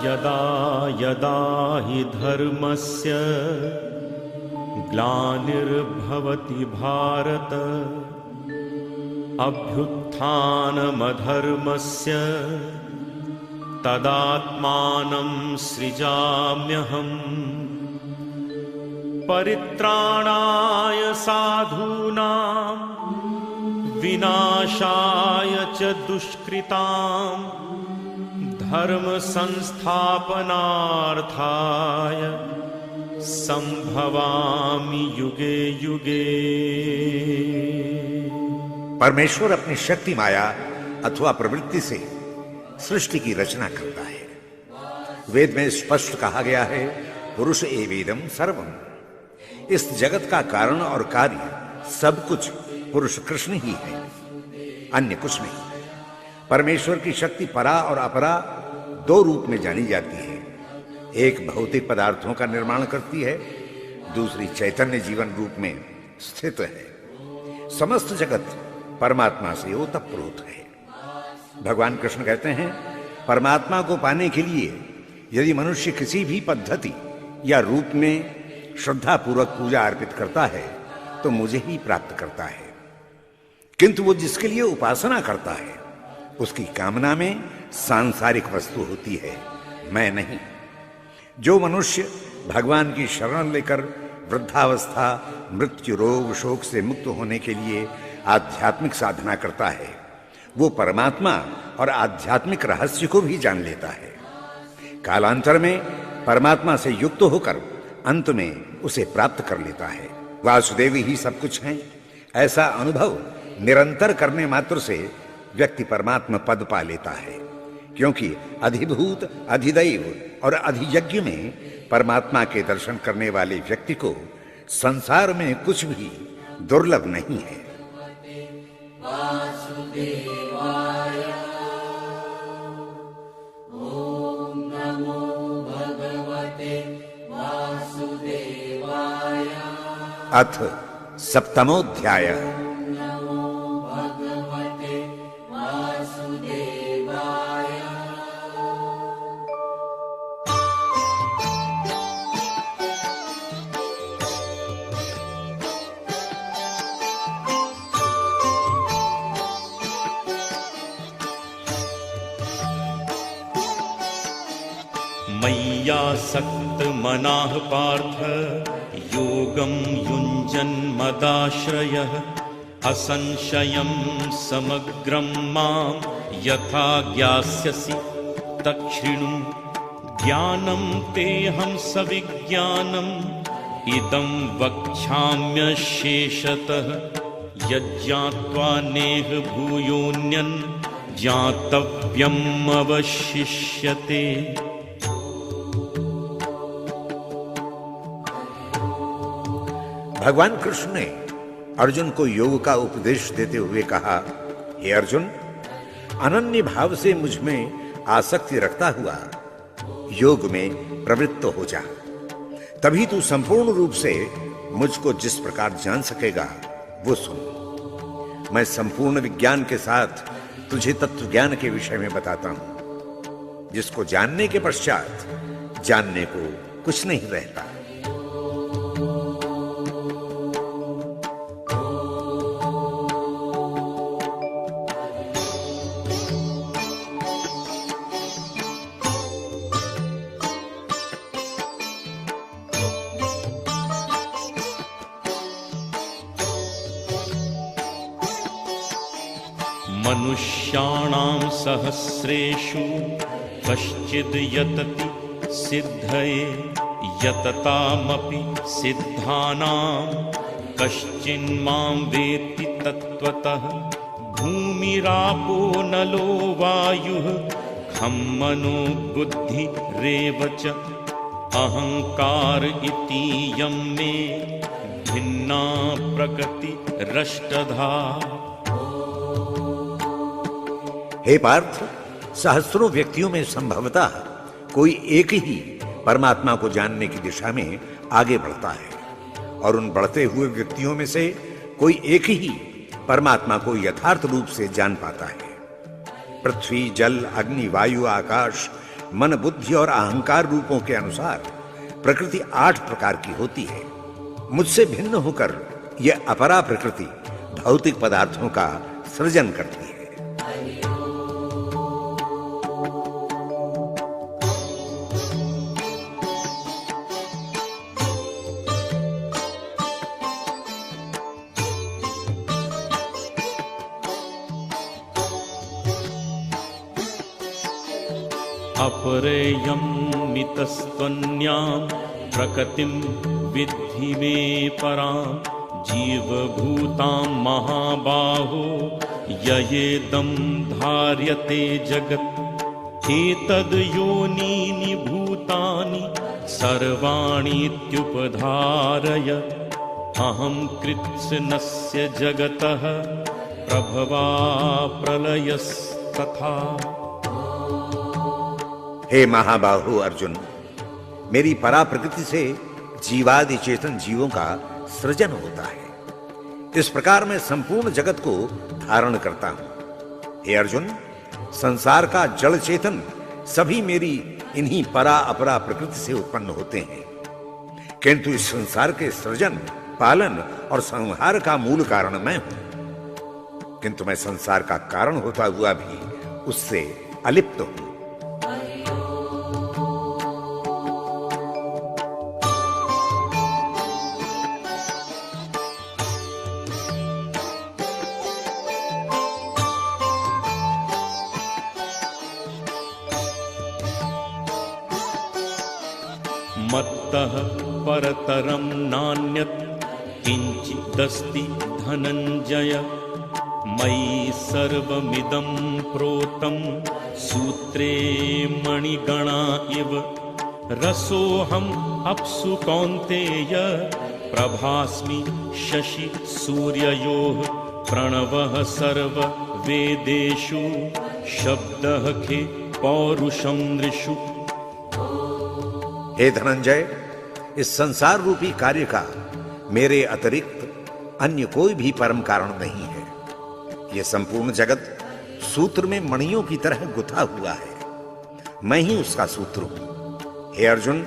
यदा यदा हि धर्मस्य ग्लानिर्भवति भारत अभ्युत्थानमधर्मस्य तदात्मानं सृजाम्यहम् परित्राणाय साधूनां विनाशाय च दुष्कृतां धर्म संस्थापनार्थाय संभवामि युगे युगे। परमेश्वर अपनी शक्ति माया अथवा प्रवृत्ति से सृष्टि की रचना करता है। वेद में स्पष्ट कहा गया है, पुरुष एवेदम सर्वम। इस जगत का कारण और कार्य सब कुछ पुरुष कृष्ण ही है, अन्य कुछ नहीं। परमेश्वर की शक्ति परा और अपरा दो रूप में जानी जाती है। एक भौतिक पदार्थों का निर्माण करती है, दूसरी चैतन्य जीवन रूप में स्थित है। समस्त जगत परमात्मा से ओतप्रोत है। भगवान कृष्ण कहते हैं, परमात्मा को पाने के लिए यदि मनुष्य किसी भी पद्धति या रूप में श्रद्धा पूर्वक पूजा अर्पित करता है तो मुझे ही प्राप्त करता है, किंतु वो जिसके लिए उपासना करता है उसकी कामना में सांसारिक वस्तु होती है, मैं नहीं। जो मनुष्य भगवान की शरण लेकर वृद्धावस्था, मृत्यु, रोग, शोक से मुक्त होने के लिए आध्यात्मिक साधना करता है, वो परमात्मा और आध्यात्मिक रहस्य को भी जान लेता है। कालांतर में परमात्मा से युक्त होकर अंत में उसे प्राप्त कर लेता है। वासुदेव ही सब कुछ हैं, ऐसा अनुभव निरंतर करने मात्र से व्यक्ति परमात्मा पद पा लेता है, क्योंकि अधिभूत, अधिदैव और अधियज्ञ में परमात्मा के दर्शन करने वाले व्यक्ति को संसार में कुछ भी दुर्लभ नहीं है। ओम नमो भगवते वासुदेवाय। अथ सप्तमोऽध्याय। मय्यासक्त मनाः पार्थ योगं युञ्जन्मदाश्रयः असंशयं समग्रं मां यथा ज्ञास्यसि तच्छृणु। ज्ञानं तेऽहं सविज्ञानम् इदं वक्ष्याम्यशेषतः यज्ञात्वा नेह भूयोऽन्यन् ज्ञातव्यम् अवशिष्यते। भगवान कृष्ण ने अर्जुन को योग का उपदेश देते हुए कहा, हे अर्जुन, अनन्य भाव से मुझ में आसक्ति रखता हुआ योग में प्रवृत्त हो जा, तभी तू संपूर्ण रूप से मुझको जिस प्रकार जान सकेगा वो सुन। मैं संपूर्ण विज्ञान के साथ तुझे तत्व ज्ञान के विषय में बताता हूं, जिसको जानने के पश्चात जानने को कुछ नहीं रहता। मनुष्याणां सहस्रेषु कश्चिद् यतति सिद्धये यततामपि सिद्धानां कश्चिन्मां वेत्ति तत्त्वतः। भूमिरापो नलो वायुः खं मनो बुद्धिरेव च अहंकार इतीयं मे भिन्ना प्रकृति रष्टधा। हे पार्थ, सहस्रों व्यक्तियों में संभवतः कोई एक ही परमात्मा को जानने की दिशा में आगे बढ़ता है, और उन बढ़ते हुए व्यक्तियों में से कोई एक ही परमात्मा को यथार्थ रूप से जान पाता है। पृथ्वी, जल, अग्नि, वायु, आकाश, मन, बुद्धि और अहंकार रूपों के अनुसार प्रकृति 8 प्रकार की होती है। मुझसे भिन्न होकर यह अपरा प्रकृति भौतिक पदार्थों का सृजन करती है। अपरेयं मितस्त्वन्यां प्रकृतिं विद्धि मे परां जीवभूतां महाबाहो ययेदं धार्यते जगत् एतद् योनीनि भूतानि सर्वाणीत्युपधारय अहं कृत्स्नस्य जगतः प्रभवा प्रलयस्तथा। हे महाबाहु अर्जुन, मेरी परा प्रकृति से जीवादि चेतन जीवों का सृजन होता है। इस प्रकार मैं संपूर्ण जगत को धारण करता हूं। हे अर्जुन, संसार का जड़ चेतन सभी मेरी इन्हीं परा अपरा प्रकृति से उत्पन्न होते हैं, किंतु इस संसार के सृजन, पालन और संहार का मूल कारण मैं हूं। किंतु मैं संसार का कारण होता हुआ भी उससे अलिप्त हूं। मत्तः परतरं नान्यत् किंचिदस्ति धनंजय मयि सर्वमिदं प्रोतं सूत्रे मणिगणा इव रसोऽहम् अप्सु कौन्तेय प्रभास्मि शशि सूर्ययोः प्रणवः सर्व वेदेषु शब्दः खे पौरुषं नृषु। हे धनंजय, इस संसार रूपी कार्य का मेरे अतिरिक्त अन्य कोई भी परम कारण नहीं है। यह संपूर्ण जगत सूत्र में मणियों की तरह गुथा हुआ है, मैं ही उसका सूत्र हूं। हे अर्जुन,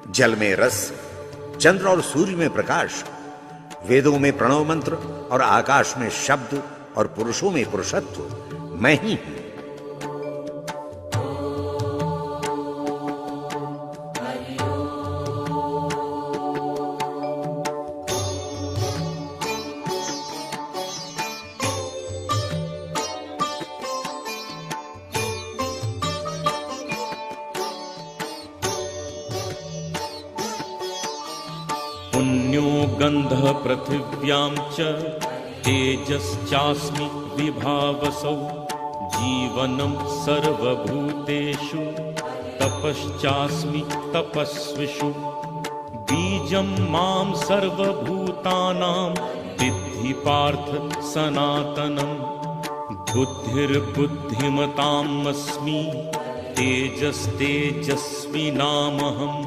जल में रस, चंद्र और सूर्य में प्रकाश, वेदों में प्रणव मंत्र और आकाश में शब्द और पुरुषों में पुरुषत्व मैं ही हूं। पुण्यो गंधः पृथिव्यां च तेजश्चास्मि विभावसौ जीवनं सर्वभूतेषु तपश्चास्मि तपस्विषु बीजं मां सर्वभूतानां विद्धि पार्थ सनातनं बुद्धिर्बुद्धिमताम् अस्मि तेजस्तेजस्विनामहम्।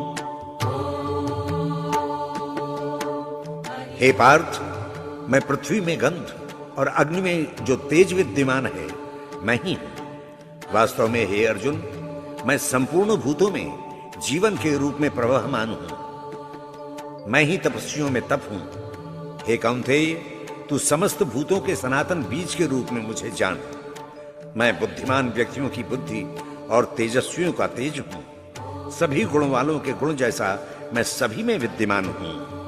हे पार्थ, मैं पृथ्वी में गंध और अग्नि में जो तेज विद्यमान है मैं ही हूं। वास्तव में हे अर्जुन, मैं संपूर्ण भूतों में जीवन के रूप में प्रवहमान हूं। मैं ही तपस्वियों में तप हूं। हे कौन्तेय, तू समस्त भूतों के सनातन बीज के रूप में मुझे जान। मैं बुद्धिमान व्यक्तियों की बुद्धि और तेजस्वियों का तेज हूं। सभी गुण वालों के गुण जैसा मैं सभी में विद्यमान हूं।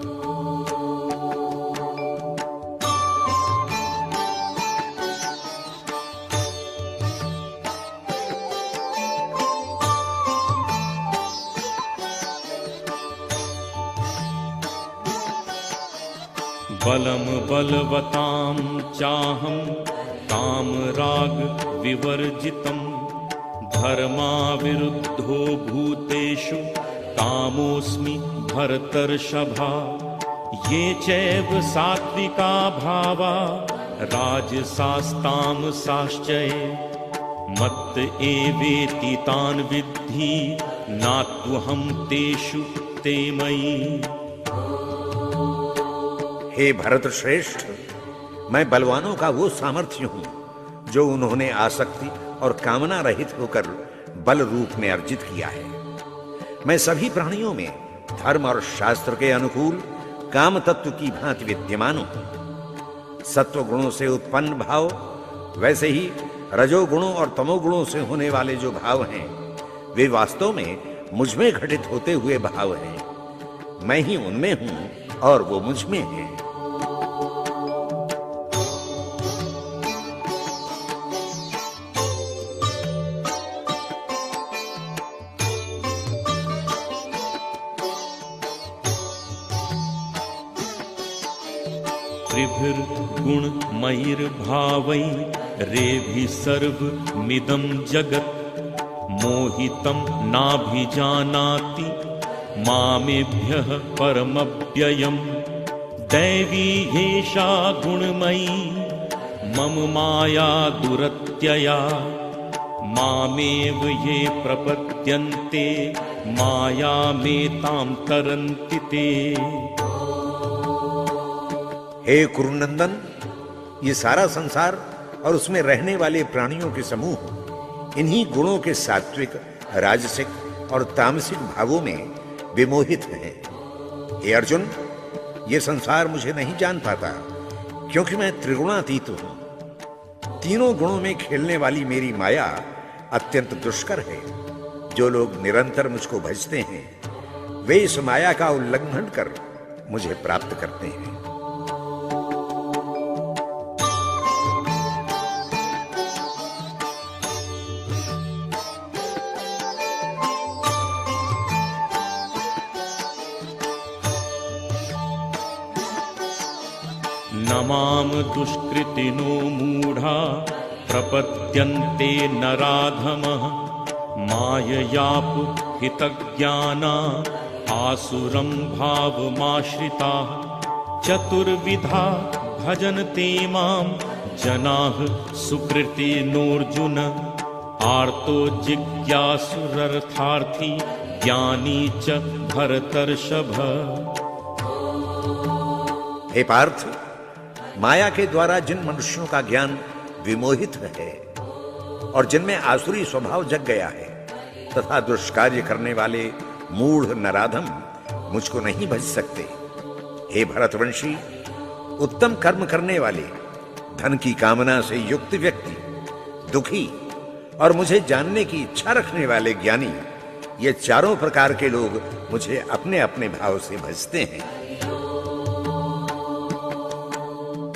बलं बलवतां चाहं कामराग विवर्जितं धर्माविरुद्धो भूतेषु कामोऽस्मि भरतर्षभा ये चैव सात्विका भावा राजसास्तामसाश्चये मत्त एवेति तान् विद्धि नात्वहं तेषु ते मयि। हे भरत श्रेष्ठ, मैं बलवानों का वो सामर्थ्य हूं जो उन्होंने आसक्ति और कामना रहित होकर बल रूप में अर्जित किया है। मैं सभी प्राणियों में धर्म और शास्त्र के अनुकूल काम तत्व की भांति विद्यमान हूं। सत्व गुणों से उत्पन्न भाव, वैसे ही रजोगुणों और तमोगुणों से होने वाले जो भाव हैं, वे वास्तव में मुझ में घटित होते हुए भाव हैं। मैं ही उनमें हूं और वो मुझ में है। त्रिभिर्गुणमयिर्भावै रेभिः सर्वमिदं जगत् मोहितं नाभिजानाति मामेभ्यः परमव्ययम्। दैवी एषा गुणमयी मम माया दुरत्यया मामेव ये प्रपद्यन्ते मायामेतां तरन्ति ते। हे कुरुनंदन, ये सारा संसार और उसमें रहने वाले प्राणियों के समूह इन्हीं गुणों के सात्विक, राजसिक और तामसिक भावों में विमोहित हैं। हे अर्जुन, ये संसार मुझे नहीं जान पाता क्योंकि मैं त्रिगुणातीत हूं। तीनों गुणों में खेलने वाली मेरी माया अत्यंत दुष्कर है। जो लोग निरंतर मुझको भजते हैं वे इस माया का उल्लंघन कर मुझे प्राप्त करते हैं। नमाम दुष्कृतिनो मूढ़ा प्रपद्यन्ते नराधमः माययापहृतज्ञाना आसुरं भावमाश्रिताः। चतुर्विधा भजन्ते मां जनाः सुकृतिनोऽर्जुन आर्तो जिज्ञासुरर्थार्थी ज्ञानी च भरतर्षभ। हे पार्थ, माया के द्वारा जिन मनुष्यों का ज्ञान विमोहित है और जिनमें आसुरी स्वभाव जग गया है तथा दुष्कार्य करने वाले मूढ़ नराधम मुझको नहीं भज सकते। हे भरतवंशी, उत्तम कर्म करने वाले, धन की कामना से युक्त व्यक्ति, दुखी और मुझे जानने की इच्छा रखने वाले ज्ञानी, ये चारों प्रकार के लोग मुझे अपने अपने भाव से भजते हैं।